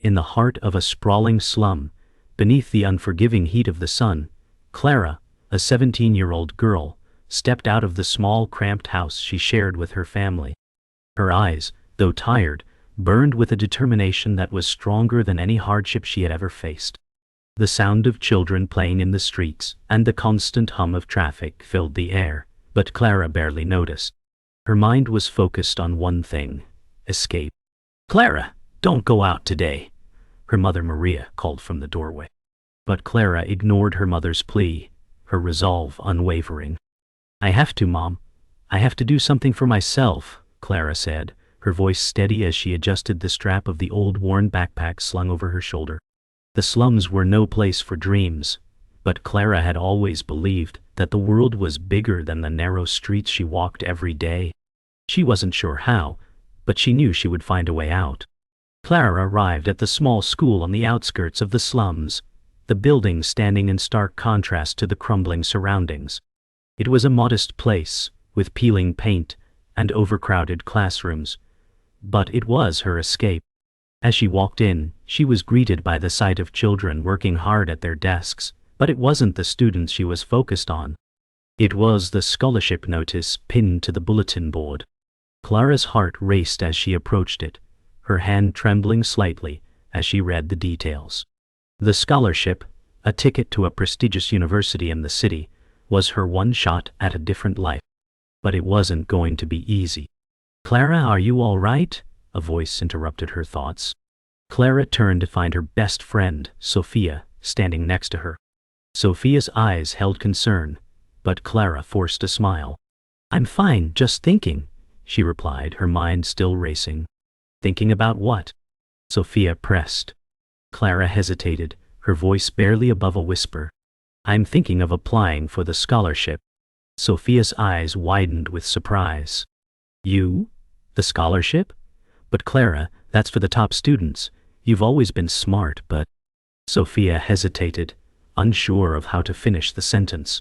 In the heart of a sprawling slum, beneath the unforgiving heat of the sun, Clara, a 17-year-old girl, stepped out of the small cramped house she shared with her family. Her eyes, though tired, burned with a determination that was stronger than any hardship she had ever faced. The sound of children playing in the streets and the constant hum of traffic filled the air, but Clara barely noticed. Her mind was focused on one thing: escape. "Clara, don't go out today," her mother Maria called from the doorway. But Clara ignored her mother's plea, her resolve unwavering. "I have to, Mom. I have to do something for myself," Clara said, her voice steady as she adjusted the strap of the old worn backpack slung over her shoulder. The slums were no place for dreams, but Clara had always believed that the world was bigger than the narrow streets she walked every day. She wasn't sure how, but she knew she would find a way out. Clara arrived at the small school on the outskirts of the slums, the building standing in stark contrast to the crumbling surroundings. It was a modest place, with peeling paint and overcrowded classrooms, but it was her escape. As she walked in, she was greeted by the sight of children working hard at their desks, but it wasn't the students she was focused on. It was the scholarship notice pinned to the bulletin board. Clara's heart raced as she approached it, her hand trembling slightly as she read the details. The scholarship, a ticket to a prestigious university in the city, was her one shot at a different life. But it wasn't going to be easy. "Clara, are you all right?" a voice interrupted her thoughts. Clara turned to find her best friend, Sophia, standing next to her. Sophia's eyes held concern, but Clara forced a smile. "I'm fine, just thinking," she replied, her mind still racing. "Thinking about what?" Sophia pressed. Clara hesitated, her voice barely above a whisper. "I'm thinking of applying for the scholarship." Sophia's eyes widened with surprise. "You? The scholarship? But Clara, that's for the top students. You've always been smart, but—" Sophia hesitated, unsure of how to finish the sentence.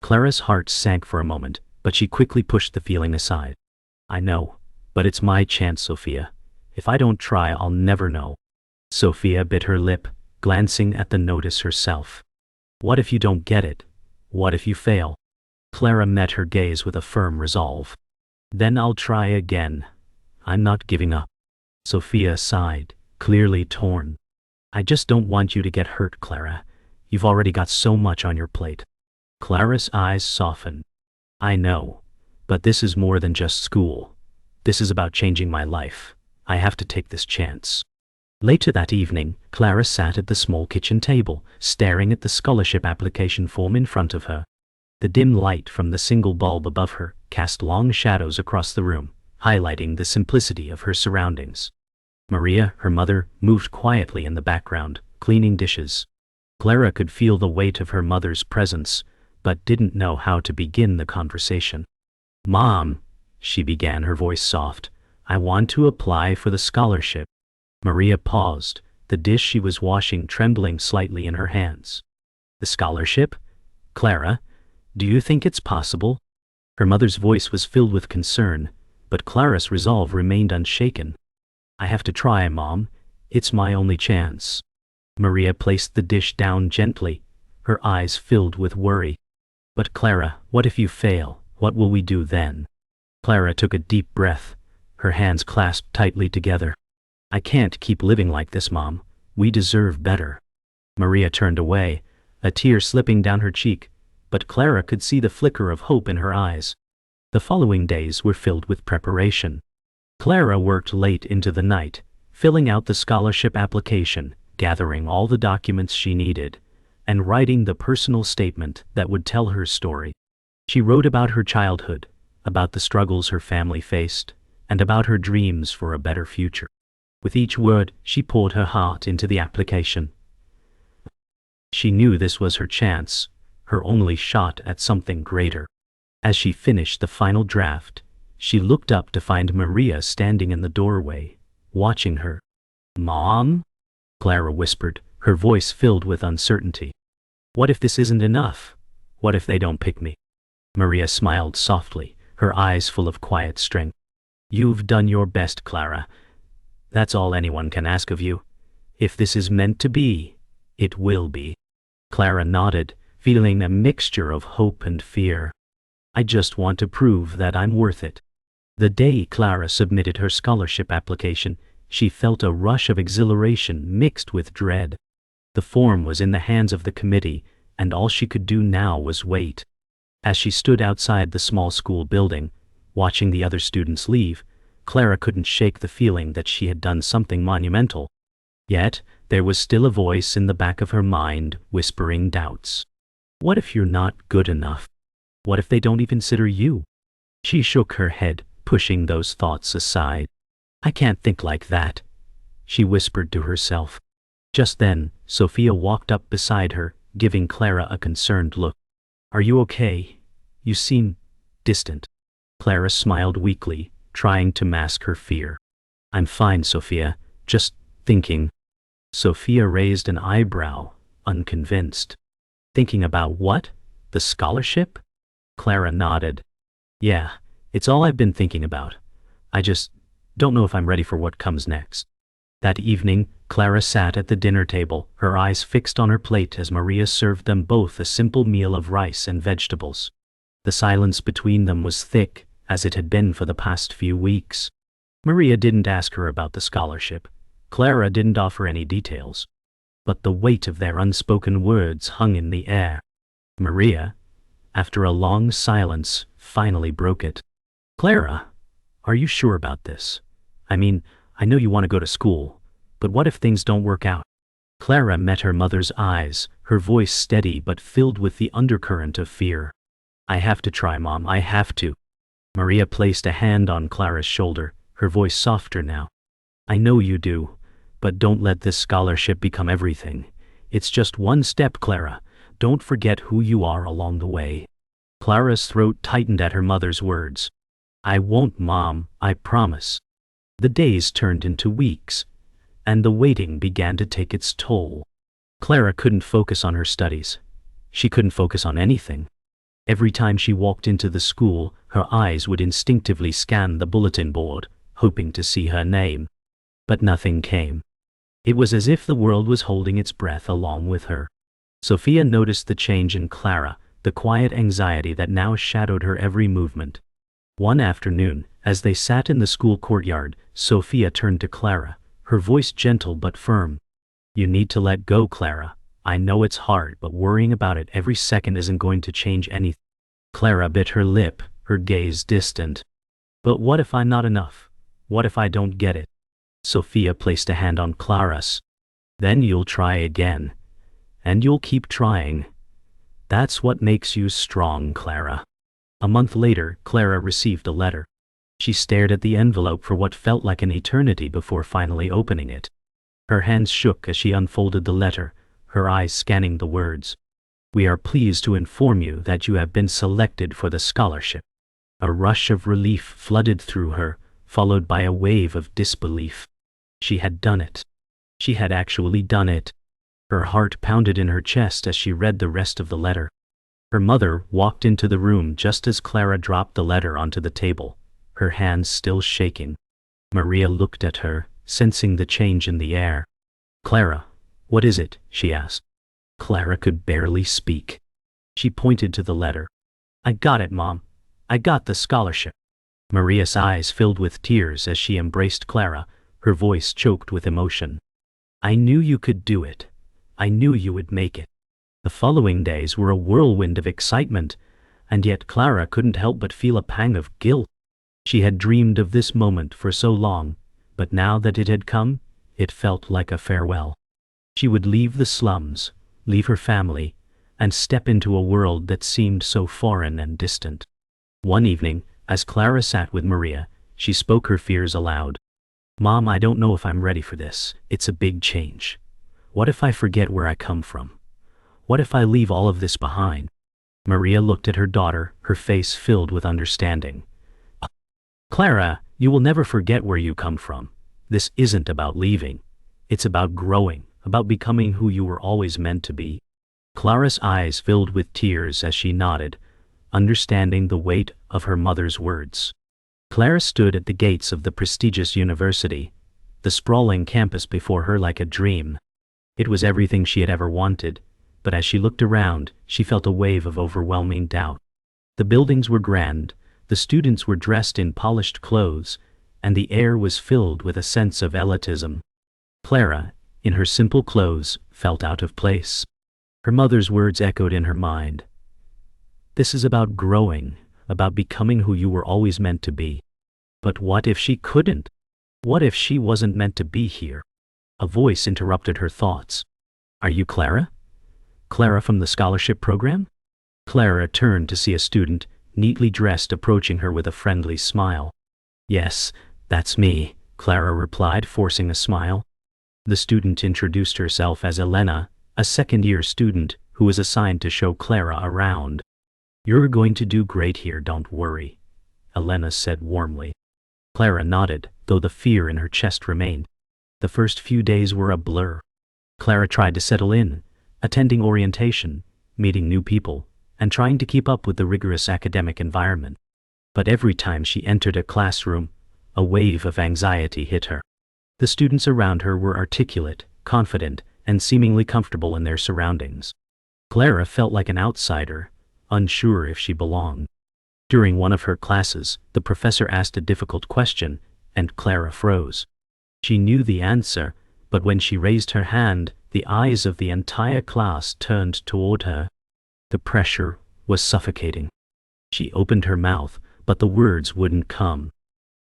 Clara's heart sank for a moment, but she quickly pushed the feeling aside. "I know, but it's my chance, Sophia. If I don't try, I'll never know." Sophia bit her lip, glancing at the notice herself. "What if you don't get it? What if you fail?" Clara met her gaze with a firm resolve. "Then I'll try again. I'm not giving up." Sophia sighed, clearly torn. "I just don't want you to get hurt, Clara. You've already got so much on your plate." Clara's eyes softened. "I know, but this is more than just school. This is about changing my life. I have to take this chance." Later that evening, Clara sat at the small kitchen table, staring at the scholarship application form in front of her. The dim light from the single bulb above her cast long shadows across the room, highlighting the simplicity of her surroundings. Maria, her mother, moved quietly in the background, cleaning dishes. Clara could feel the weight of her mother's presence, but didn't know how to begin the conversation. "Mom," she began, her voice soft, "I want to apply for the scholarship." Maria paused, the dish she was washing trembling slightly in her hands. "The scholarship? Clara, do you think it's possible?" Her mother's voice was filled with concern, but Clara's resolve remained unshaken. "I have to try, Mom. It's my only chance." Maria placed the dish down gently, her eyes filled with worry. "But Clara, what if you fail? What will we do then?" Clara took a deep breath, her hands clasped tightly together. "I can't keep living like this, Mom. We deserve better." Maria turned away, a tear slipping down her cheek, but Clara could see the flicker of hope in her eyes. The following days were filled with preparation. Clara worked late into the night, filling out the scholarship application, gathering all the documents she needed, and writing the personal statement that would tell her story. She wrote about her childhood, about the struggles her family faced, and about her dreams for a better future. With each word, she poured her heart into the application. She knew this was her chance, her only shot at something greater. As she finished the final draft, she looked up to find Maria standing in the doorway, watching her. "Mom?" Clara whispered, her voice filled with uncertainty. "What if this isn't enough? What if they don't pick me?" Maria smiled softly, her eyes full of quiet strength. "You've done your best, Clara. That's all anyone can ask of you. If this is meant to be, it will be. Clara nodded, feeling a mixture of hope and fear. I just want to prove that I'm worth it. The day Clara submitted her scholarship application, she felt a rush of exhilaration mixed with dread. The form was in the hands of the committee, and all she could do now was wait. As she stood outside the small school building, watching the other students leave, Clara couldn't shake the feeling that she had done something monumental. Yet, there was still a voice in the back of her mind whispering doubts. What if you're not good enough? What if they don't even consider you? She shook her head, pushing those thoughts aside. I can't think like that, she whispered to herself. Just then, Sophia walked up beside her, giving Clara a concerned look. Are you okay? You seem distant. Clara smiled weakly, trying to mask her fear. I'm fine, Sophia, just thinking. Sophia raised an eyebrow, unconvinced. Thinking about what? The scholarship? Clara nodded. Yeah, it's all I've been thinking about. I just don't know if I'm ready for what comes next. That evening, Clara sat at the dinner table, her eyes fixed on her plate as Maria served them both a simple meal of rice and vegetables. The silence between them was thick, as it had been for the past few weeks. Maria didn't ask her about the scholarship. Clara didn't offer any details. But the weight of their unspoken words hung in the air. Maria, after a long silence, finally broke it. Clara, are you sure about this? I mean, I know you want to go to school, but what if things don't work out? Clara met her mother's eyes, her voice steady but filled with the undercurrent of fear. I have to try, Mom, I have to. Maria placed a hand on Clara's shoulder, her voice softer now. I know you do, but don't let this scholarship become everything. It's just one step, Clara. Don't forget who you are along the way. Clara's throat tightened at her mother's words. I won't, Mom, I promise. The days turned into weeks, and the waiting began to take its toll. Clara couldn't focus on her studies. She couldn't focus on anything. Every time she walked into the school, her eyes would instinctively scan the bulletin board, hoping to see her name. But nothing came. It was as if the world was holding its breath along with her. Sophia noticed the change in Clara, the quiet anxiety that now shadowed her every movement. One afternoon, as they sat in the school courtyard, Sophia turned to Clara, her voice gentle but firm. You need to let go, Clara. I know it's hard, but worrying about it every second isn't going to change anything. Clara bit her lip, her gaze distant. But what if I'm not enough? What if I don't get it? Sophia placed a hand on Clara's. Then you'll try again. And you'll keep trying. That's what makes you strong, Clara. A month later, Clara received a letter. She stared at the envelope for what felt like an eternity before finally opening it. Her hands shook as she unfolded the letter, her eyes scanning the words. We are pleased to inform you that you have been selected for the scholarship. A rush of relief flooded through her, followed by a wave of disbelief. She had done it. She had actually done it. Her heart pounded in her chest as she read the rest of the letter. Her mother walked into the room just as Clara dropped the letter onto the table, her hands still shaking. Maria looked at her, sensing the change in the air. Clara, what is it? She asked. Clara could barely speak. She pointed to the letter. I got it, Mom. I got the scholarship. Maria's eyes filled with tears as she embraced Clara, her voice choked with emotion. I knew you could do it. I knew you would make it. The following days were a whirlwind of excitement, and yet Clara couldn't help but feel a pang of guilt. She had dreamed of this moment for so long, but now that it had come, it felt like a farewell. She would leave the slums, leave her family, and step into a world that seemed so foreign and distant. One evening, as Clara sat with Maria, she spoke her fears aloud. Mom, I don't know if I'm ready for this. It's a big change. What if I forget where I come from? What if I leave all of this behind? Maria looked at her daughter, her face filled with understanding. Clara, you will never forget where you come from. This isn't about leaving. It's about growing, about becoming who you were always meant to be. Clara's eyes filled with tears as she nodded, understanding the weight of her mother's words. Clara stood at the gates of the prestigious university, the sprawling campus before her like a dream. It was everything she had ever wanted, but as she looked around, she felt a wave of overwhelming doubt. The buildings were grand, the students were dressed in polished clothes, and the air was filled with a sense of elitism. Clara, in her simple clothes, felt out of place. Her mother's words echoed in her mind. This is about growing, about becoming who you were always meant to be. But what if she couldn't? What if she wasn't meant to be here? A voice interrupted her thoughts. Are you Clara? Clara from the scholarship program? Clara turned to see a student, neatly dressed, approaching her with a friendly smile. Yes, that's me, Clara replied, forcing a smile. The student introduced herself as Elena, a second-year student who was assigned to show Clara around. You're going to do great here, don't worry, Elena said warmly. Clara nodded, though the fear in her chest remained. The first few days were a blur. Clara tried to settle in, attending orientation, meeting new people, and trying to keep up with the rigorous academic environment. But every time she entered a classroom, a wave of anxiety hit her. The students around her were articulate, confident, and seemingly comfortable in their surroundings. Clara felt like an outsider, unsure if she belonged. During one of her classes, the professor asked a difficult question, and Clara froze. She knew the answer, but when she raised her hand, the eyes of the entire class turned toward her. The pressure was suffocating. She opened her mouth, but the words wouldn't come.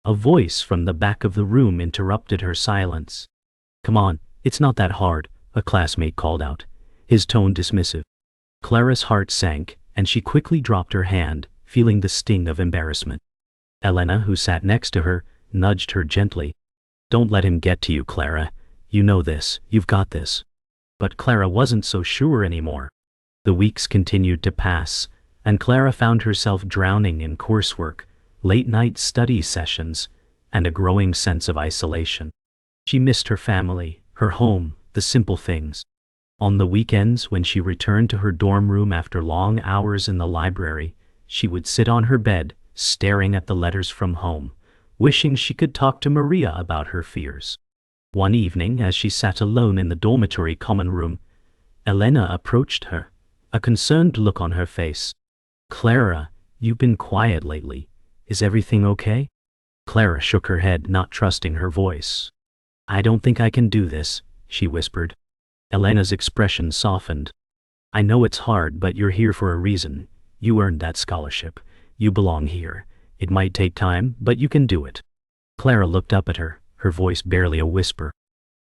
A voice from the back of the room interrupted her silence. Come on, it's not that hard, a classmate called out, his tone dismissive. Clara's heart sank, and she quickly dropped her hand, feeling the sting of embarrassment. Elena, who sat next to her, nudged her gently. Don't let him get to you, Clara. You know this, you've got this. But Clara wasn't so sure anymore. The weeks continued to pass, and Clara found herself drowning in coursework, late-night study sessions, and a growing sense of isolation. She missed her family, her home, the simple things. On the weekends, when she returned to her dorm room after long hours in the library, she would sit on her bed, staring at the letters from home, wishing she could talk to Maria about her fears. One evening, as she sat alone in the dormitory common room, Elena approached her, a concerned look on her face. Clara, you've been quiet lately. Is everything okay? Clara shook her head, not trusting her voice. I don't think I can do this, she whispered. Elena's expression softened. I know it's hard, but you're here for a reason. You earned that scholarship. You belong here. It might take time, but you can do it. Clara looked up at her, her voice barely a whisper.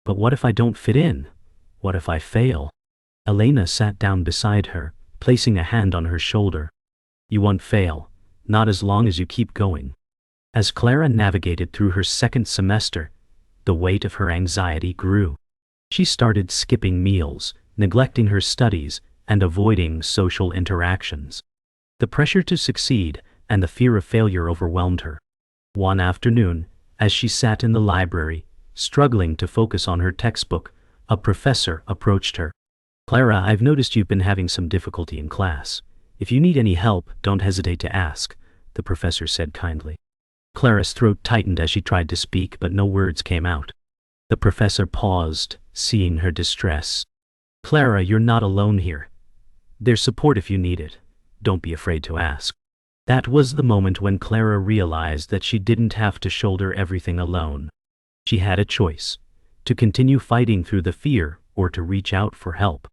But what if I don't fit in? What if I fail? Elena sat down beside her, placing a hand on her shoulder. You won't fail, not as long as you keep going. As Clara navigated through her second semester, the weight of her anxiety grew. She started skipping meals, neglecting her studies, and avoiding social interactions. The pressure to succeed and the fear of failure overwhelmed her. One afternoon, as she sat in the library, struggling to focus on her textbook, a professor approached her. Clara, I've noticed you've been having some difficulty in class. If you need any help, don't hesitate to ask, the professor said kindly. Clara's throat tightened as she tried to speak, but no words came out. The professor paused, seeing her distress. Clara, you're not alone here. There's support if you need it. Don't be afraid to ask. That was the moment when Clara realized that she didn't have to shoulder everything alone. She had a choice: to continue fighting through the fear or to reach out for help.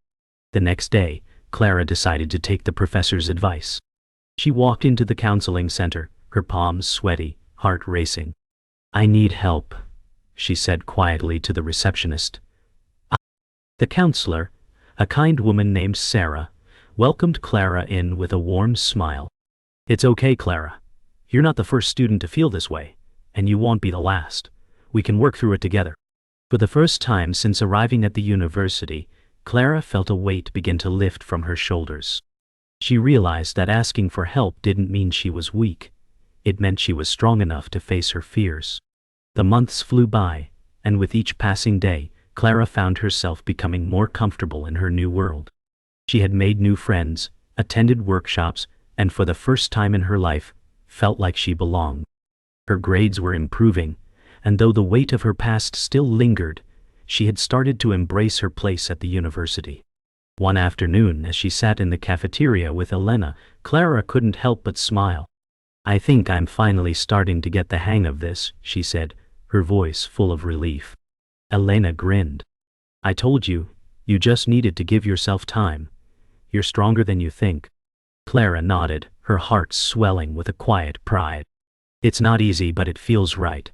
The next day, Clara decided to take the professor's advice. She walked into the counseling center, her palms sweaty, heart racing. I need help, she said quietly to the receptionist. The counselor, a kind woman named Sarah, welcomed Clara in with a warm smile. It's okay, Clara. You're not the first student to feel this way, and you won't be the last. We can work through it together. For the first time since arriving at the university, Clara felt a weight begin to lift from her shoulders. She realized that asking for help didn't mean she was weak. It meant she was strong enough to face her fears. The months flew by, and with each passing day, Clara found herself becoming more comfortable in her new world. She had made new friends, attended workshops, and for the first time in her life, felt like she belonged. Her grades were improving, and though the weight of her past still lingered, she had started to embrace her place at the university. One afternoon, as she sat in the cafeteria with Elena, Clara couldn't help but smile. "I think I'm finally starting to get the hang of this," she said, her voice full of relief. Elena grinned. "I told you, you just needed to give yourself time. You're stronger than you think." Clara nodded, her heart swelling with a quiet pride. "It's not easy, but it feels right.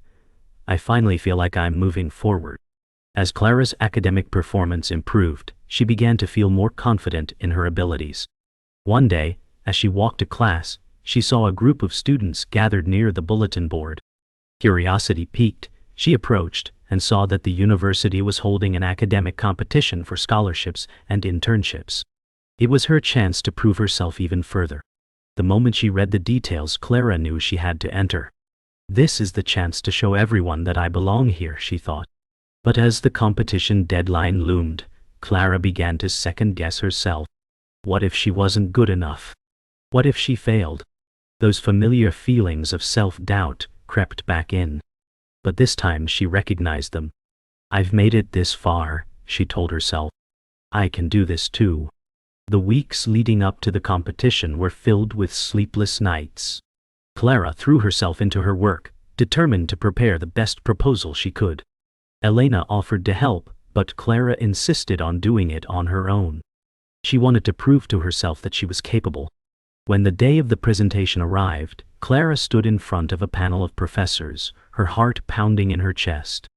I finally feel like I'm moving forward." As Clara's academic performance improved, she began to feel more confident in her abilities. One day, as she walked to class, she saw a group of students gathered near the bulletin board. Curiosity piqued, she approached and saw that the university was holding an academic competition for scholarships and internships. It was her chance to prove herself even further. The moment she read the details, Clara knew she had to enter. "This is the chance to show everyone that I belong here," she thought. But as the competition deadline loomed, Clara began to second-guess herself. What if she wasn't good enough? What if she failed? Those familiar feelings of self-doubt crept back in. But this time she recognized them. "I've made it this far," she told herself. "I can do this too." The weeks leading up to the competition were filled with sleepless nights. Clara threw herself into her work, determined to prepare the best proposal she could. Elena offered to help, but Clara insisted on doing it on her own. She wanted to prove to herself that she was capable. When the day of the presentation arrived, Clara stood in front of a panel of professors, her heart pounding in her chest.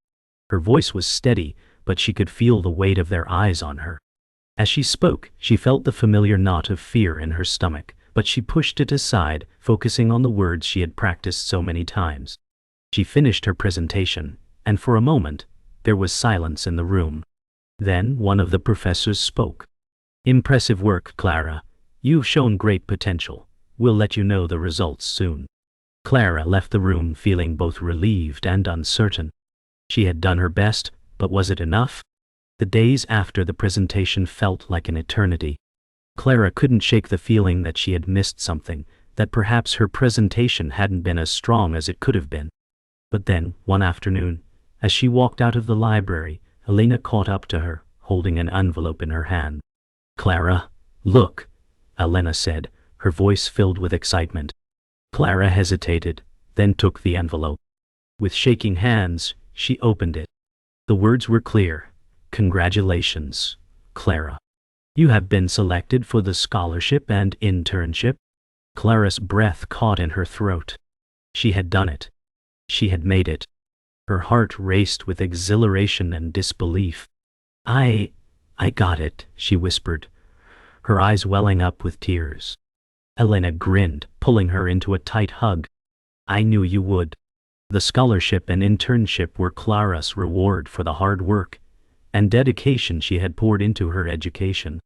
Her voice was steady, but she could feel the weight of their eyes on her. As she spoke, she felt the familiar knot of fear in her stomach, but she pushed it aside, focusing on the words she had practiced so many times. She finished her presentation, and for a moment, there was silence in the room. Then one of the professors spoke. "Impressive work, Clara. You've shown great potential. We'll let you know the results soon." Clara left the room feeling both relieved and uncertain. She had done her best, but was it enough? The days after the presentation felt like an eternity. Clara couldn't shake the feeling that she had missed something, that perhaps her presentation hadn't been as strong as it could have been. But then, one afternoon, as she walked out of the library, Elena caught up to her, holding an envelope in her hand. "Clara, look," Elena said, her voice filled with excitement. Clara hesitated, then took the envelope. With shaking hands, she opened it. The words were clear. "Congratulations, Clara. You have been selected for the scholarship and internship." Clara's breath caught in her throat. She had done it. She had made it. Her heart raced with exhilaration and disbelief. I got it," she whispered, her eyes welling up with tears. Elena grinned, pulling her into a tight hug. "I knew you would." The scholarship and internship were Clara's reward for the hard work and dedication she had poured into her education.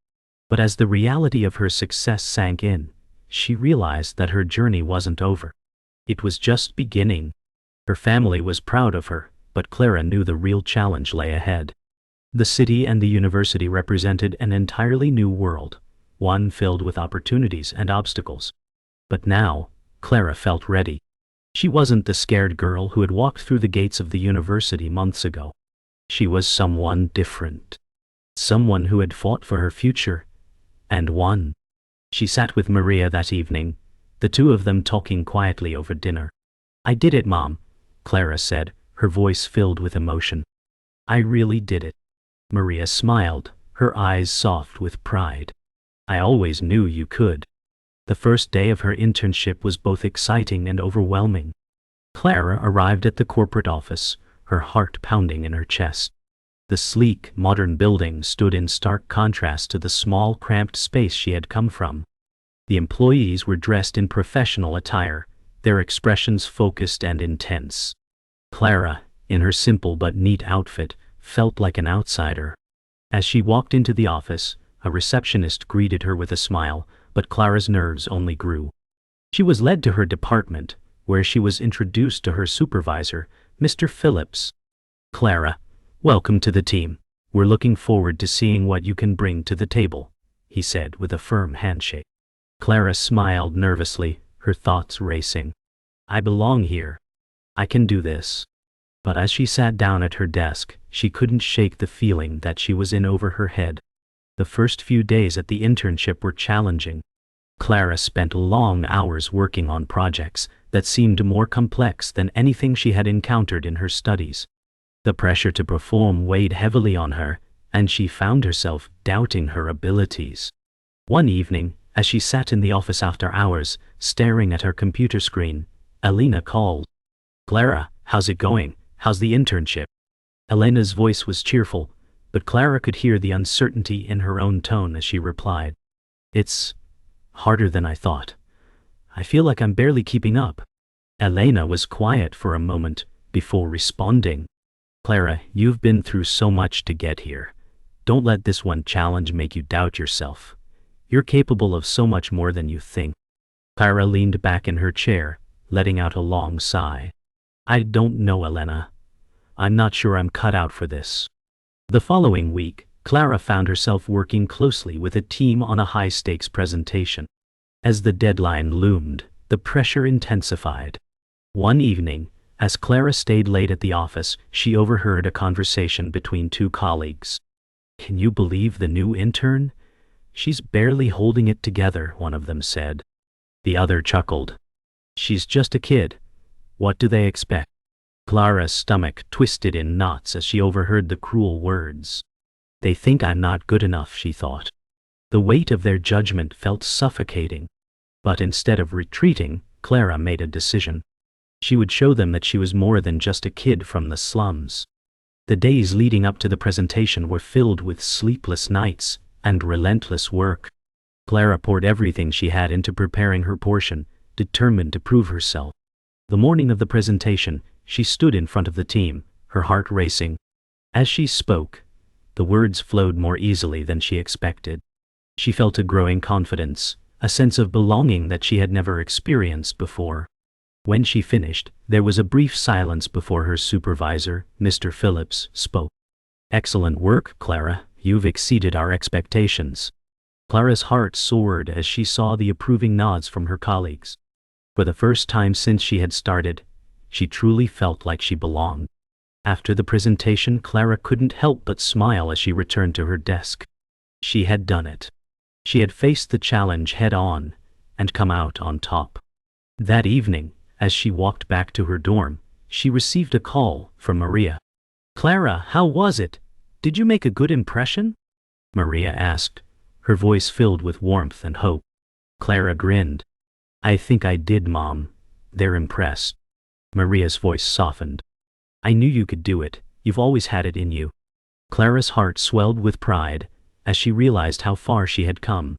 But as the reality of her success sank in, she realized that her journey wasn't over. It was just beginning. Her family was proud of her, but Clara knew the real challenge lay ahead. The city and the university represented an entirely new world, one filled with opportunities and obstacles. But now, Clara felt ready. She wasn't the scared girl who had walked through the gates of the university months ago. She was someone different. Someone who had fought for her future, and won. She sat with Maria that evening, the two of them talking quietly over dinner. "I did it, Mom," Clara said, her voice filled with emotion. "I really did it." Maria smiled, her eyes soft with pride. "I always knew you could." The first day of her internship was both exciting and overwhelming. Clara arrived at the corporate office, her heart pounding in her chest. The sleek, modern building stood in stark contrast to the small, cramped space she had come from. The employees were dressed in professional attire, their expressions focused and intense. Clara, in her simple but neat outfit, felt like an outsider. As she walked into the office, a receptionist greeted her with a smile, but Clara's nerves only grew. She was led to her department, where she was introduced to her supervisor, Mr. Phillips. "Clara, welcome to the team. We're looking forward to seeing what you can bring to the table," he said with a firm handshake. Clara smiled nervously, her thoughts racing. "I belong here. I can do this." But as she sat down at her desk, she couldn't shake the feeling that she was in over her head. The first few days at the internship were challenging. Clara spent long hours working on projects that seemed more complex than anything she had encountered in her studies. The pressure to perform weighed heavily on her, and she found herself doubting her abilities. One evening, as she sat in the office after hours, staring at her computer screen, Elena called. "Clara, how's it going? How's the internship?" Elena's voice was cheerful, but Clara could hear the uncertainty in her own tone as she replied. "It's harder than I thought. I feel like I'm barely keeping up." Elena was quiet for a moment before responding. "Clara, you've been through so much to get here. Don't let this one challenge make you doubt yourself. You're capable of so much more than you think." Clara leaned back in her chair, letting out a long sigh. "I don't know, Elena. I'm not sure I'm cut out for this." The following week, Clara found herself working closely with a team on a high-stakes presentation. As the deadline loomed, the pressure intensified. One evening, as Clara stayed late at the office, she overheard a conversation between two colleagues. "Can you believe the new intern? She's barely holding it together," one of them said. The other chuckled. "She's just a kid. What do they expect?" Clara's stomach twisted in knots as she overheard the cruel words. "They think I'm not good enough," she thought. The weight of their judgment felt suffocating. But instead of retreating, Clara made a decision. She would show them that she was more than just a kid from the slums. The days leading up to the presentation were filled with sleepless nights and relentless work. Clara poured everything she had into preparing her portion, determined to prove herself. The morning of the presentation, she stood in front of the team, her heart racing. As she spoke, the words flowed more easily than she expected. She felt a growing confidence, a sense of belonging that she had never experienced before. When she finished, there was a brief silence before her supervisor, Mr. Phillips, spoke. "Excellent work, Clara. You've exceeded our expectations." Clara's heart soared as she saw the approving nods from her colleagues. For the first time since she had started, she truly felt like she belonged. After the presentation, Clara couldn't help but smile as she returned to her desk. She had done it. She had faced the challenge head-on and come out on top. That evening, as she walked back to her dorm, she received a call from Maria. "Clara, how was it? Did you make a good impression?" Maria asked, her voice filled with warmth and hope. Clara grinned. "I think I did, Mom. They're impressed." Maria's voice softened. "I knew you could do it. You've always had it in you." Clara's heart swelled with pride as she realized how far she had come.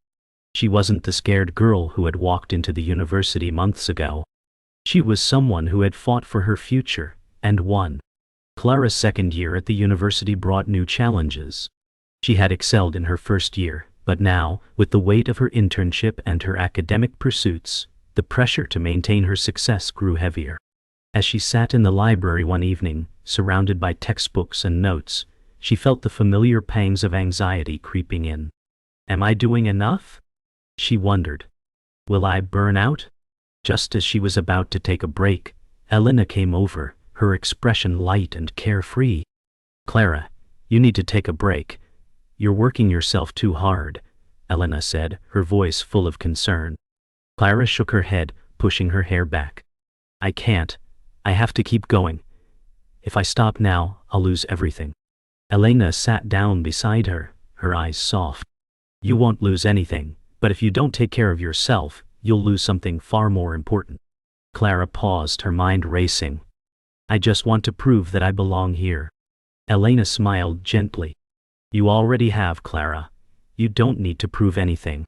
She wasn't the scared girl who had walked into the university months ago. She was someone who had fought for her future and won. Clara's second year at the university brought new challenges. She had excelled in her first year, but now, with the weight of her internship and her academic pursuits, the pressure to maintain her success grew heavier. As she sat in the library one evening, surrounded by textbooks and notes, she felt the familiar pangs of anxiety creeping in. "Am I doing enough?" she wondered. "Will I burn out?" Just as she was about to take a break, Elena came over, her expression light and carefree. "Clara, you need to take a break. You're working yourself too hard," Elena said, her voice full of concern. Clara shook her head, pushing her hair back. "I can't. I have to keep going. If I stop now, I'll lose everything." Elena sat down beside her, her eyes soft. "You won't lose anything, but if you don't take care of yourself, you'll lose something far more important." Clara paused, her mind racing. "I just want to prove that I belong here." Elena smiled gently. "You already have, Clara. You don't need to prove anything."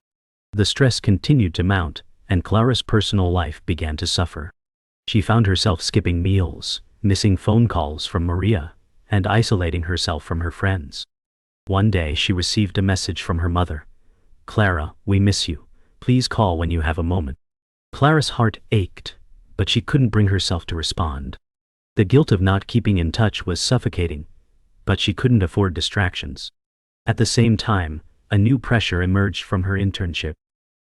The stress continued to mount, and Clara's personal life began to suffer. She found herself skipping meals, missing phone calls from Maria, and isolating herself from her friends. One day she received a message from her mother. "Clara, we miss you. Please call when you have a moment." Clara's heart ached, but she couldn't bring herself to respond. The guilt of not keeping in touch was suffocating, but she couldn't afford distractions. At the same time, a new pressure emerged from her internship.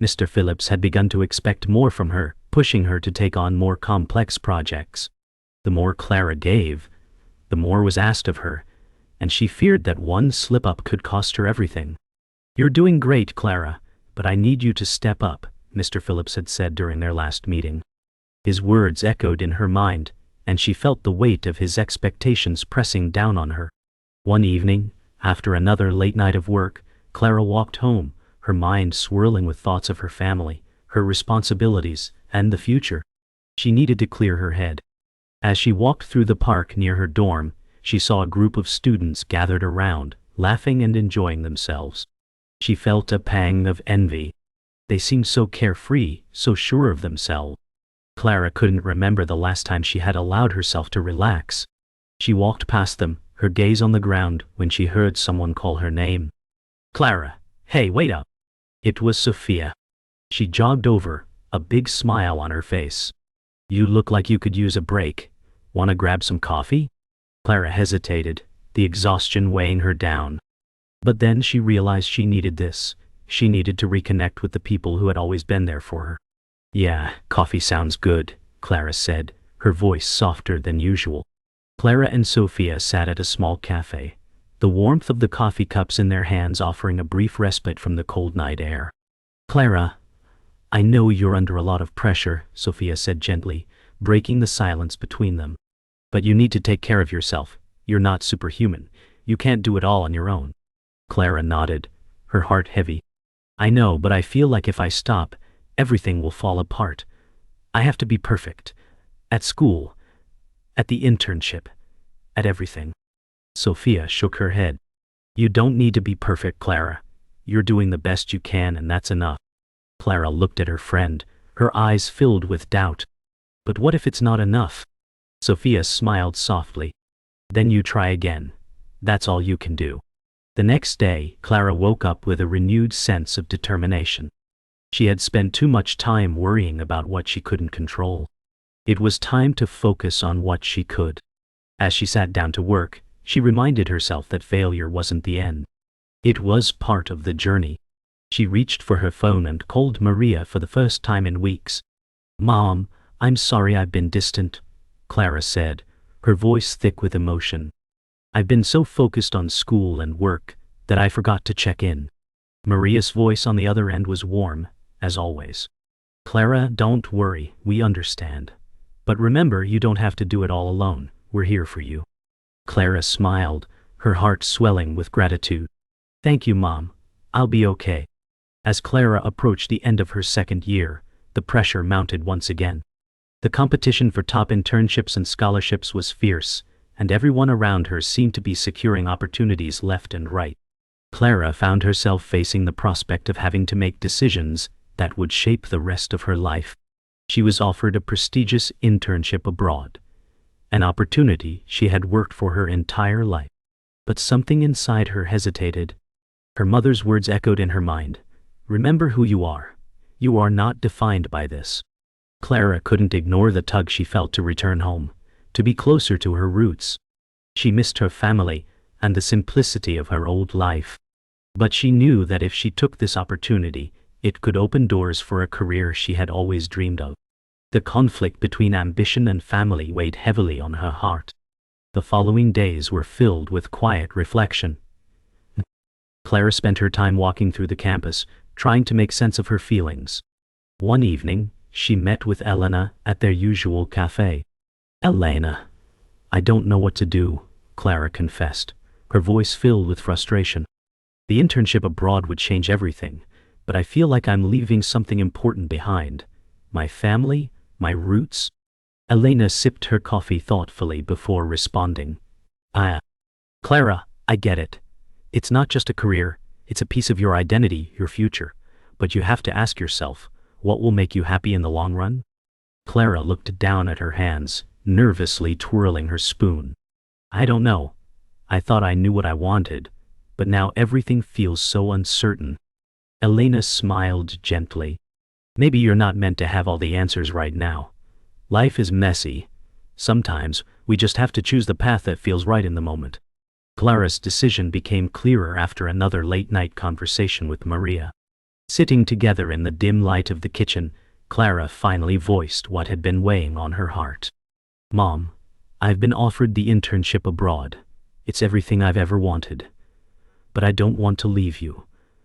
Mr. Phillips had begun to expect more from her, pushing her to take on more complex projects. The more Clara gave, the more was asked of her, and she feared that one slip-up could cost her everything. "You're doing great, Clara, but I need you to step up," Mr. Phillips had said during their last meeting. His words echoed in her mind, and she felt the weight of his expectations pressing down on her. One evening, after another late night of work, Clara walked home, her mind swirling with thoughts of her family, her responsibilities, and the future. She needed to clear her head. As she walked through the park near her dorm, she saw a group of students gathered around, laughing and enjoying themselves. She felt a pang of envy. They seemed so carefree, so sure of themselves. Clara couldn't remember the last time she had allowed herself to relax. She walked past them, her gaze on the ground, when she heard someone call her name. "Clara, hey, wait up." It was Sophia. She jogged over, a big smile on her face. "You look like you could use a break. Want to grab some coffee?" Clara hesitated, the exhaustion weighing her down. But then she realized she needed this. She needed to reconnect with the people who had always been there for her. "Yeah, coffee sounds good," Clara said, her voice softer than usual. Clara and Sophia sat at a small cafe, the warmth of the coffee cups in their hands offering a brief respite from the cold night air. "Clara, I know you're under a lot of pressure," Sophia said gently, breaking the silence between them. "But you need to take care of yourself. You're not superhuman. You can't do it all on your own." Clara nodded, her heart heavy. "I know, but I feel like if I stop, everything will fall apart. I have to be perfect. At school, at the internship, at everything." Sophia shook her head. "You don't need to be perfect, Clara. You're doing the best you can, and that's enough." Clara looked at her friend, her eyes filled with doubt. "But what if it's not enough?" Sophia smiled softly. "Then you try again. That's all you can do." The next day, Clara woke up with a renewed sense of determination. She had spent too much time worrying about what she couldn't control. It was time to focus on what she could. As she sat down to work, she reminded herself that failure wasn't the end. It was part of the journey. She reached for her phone and called Maria for the first time in weeks. "Mom, I'm sorry I've been distant," Clara said, her voice thick with emotion. "I've been so focused on school and work that I forgot to check in." Maria's voice on the other end was warm, as always. "Clara, don't worry, we understand. But remember, you don't have to do it all alone. We're here for you." Clara smiled, her heart swelling with gratitude. "Thank you, Mom. I'll be okay." As Clara approached the end of her second year, the pressure mounted once again. The competition for top internships and scholarships was fierce, and everyone around her seemed to be securing opportunities left and right. Clara found herself facing the prospect of having to make decisions that would shape the rest of her life. She was offered a prestigious internship abroad, an opportunity she had worked for her entire life. But something inside her hesitated. Her mother's words echoed in her mind. "Remember who you are. You are not defined by this." Clara couldn't ignore the tug she felt to return home, to be closer to her roots. She missed her family and the simplicity of her old life. But she knew that if she took this opportunity, it could open doors for a career she had always dreamed of. The conflict between ambition and family weighed heavily on her heart. The following days were filled with quiet reflection. Clara spent her time walking through the campus, trying to make sense of her feelings. One evening, she met with Elena at their usual cafe. "Elena, I don't know what to do," Clara confessed, her voice filled with frustration. "The internship abroad would change everything, but I feel like I'm leaving something important behind. My family, my roots." Elena sipped her coffee thoughtfully before responding. Clara, I get it. It's not just a career, it's a piece of your identity, your future. But you have to ask yourself, what will make you happy in the long run?" Clara looked down at her hands, nervously twirling her spoon. "I don't know. I thought I knew what I wanted, but now everything feels so uncertain." Elena smiled gently. "Maybe you're not meant to have all the answers right now. Life is messy. Sometimes, we just have to choose the path that feels right in the moment." Clara's decision became clearer after another late-night conversation with Maria. Sitting together in the dim light of the kitchen, Clara finally voiced what had been weighing on her heart. "Mom, I've been offered the internship abroad. It's everything I've ever wanted. But I don't want to leave you.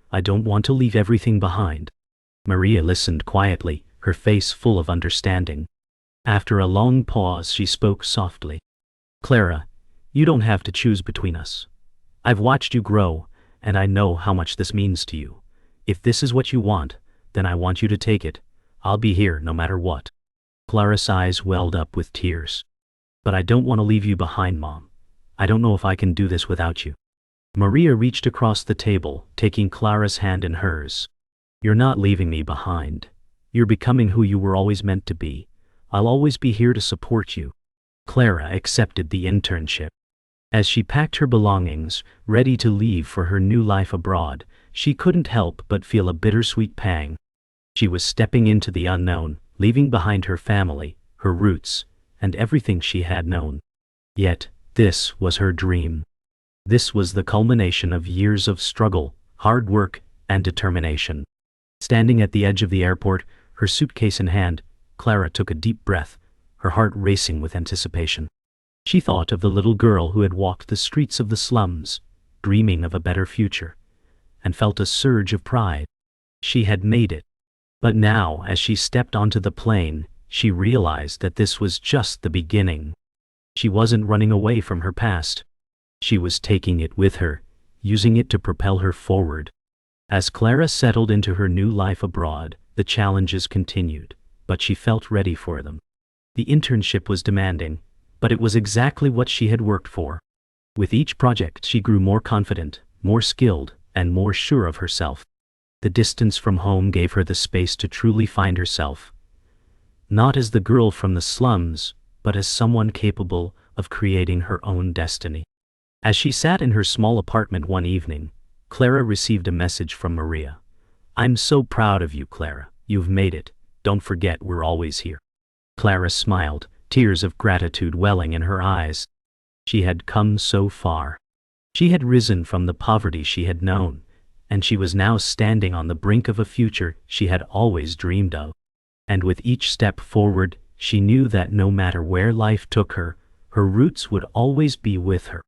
I don't want to leave everything behind. Maria listened quietly, her face full of understanding. After a long pause, she spoke softly. Clara, you don't have to choose between us. I've watched you grow, and I know how much this means to you. If this is what you want, then I want you to take it. I'll be here no matter what. Clara's eyes welled up with tears. But I don't want to leave you behind, Mom. I don't know if I can do this without you. Maria reached across the table, taking Clara's hand in hers. You're not leaving me behind. You're becoming who you were always meant to be. I'll always be here to support you. Clara accepted the internship. As she packed her belongings, ready to leave for her new life abroad, she couldn't help but feel a bittersweet pang. She was stepping into the unknown, leaving behind her family, her roots, and everything she had known. Yet, this was her dream. This was the culmination of years of struggle, hard work, and determination. Standing at the edge of the airport, her suitcase in hand, Clara took a deep breath, her heart racing with anticipation. She thought of the little girl who had walked the streets of the slums, dreaming of a better future, and felt a surge of pride. She had made it. But now, as she stepped onto the plane, she realized that this was just the beginning. She wasn't running away from her past. She was taking it with her, using it to propel her forward. As Clara settled into her new life abroad, the challenges continued, but she felt ready for them. The internship was demanding, but it was exactly what she had worked for. With each project, she grew more confident, more skilled, and more sure of herself. The distance from home gave her the space to truly find herself, not as the girl from the slums, but as someone capable of creating her own destiny. As she sat in her small apartment one evening, Clara received a message from Maria. I'm so proud of you, Clara. You've made it. Don't forget we're always here. Clara smiled, tears of gratitude welling in her eyes. She had come so far. She had risen from the poverty she had known, and she was now standing on the brink of a future she had always dreamed of. And with each step forward, she knew that no matter where life took her, her roots would always be with her.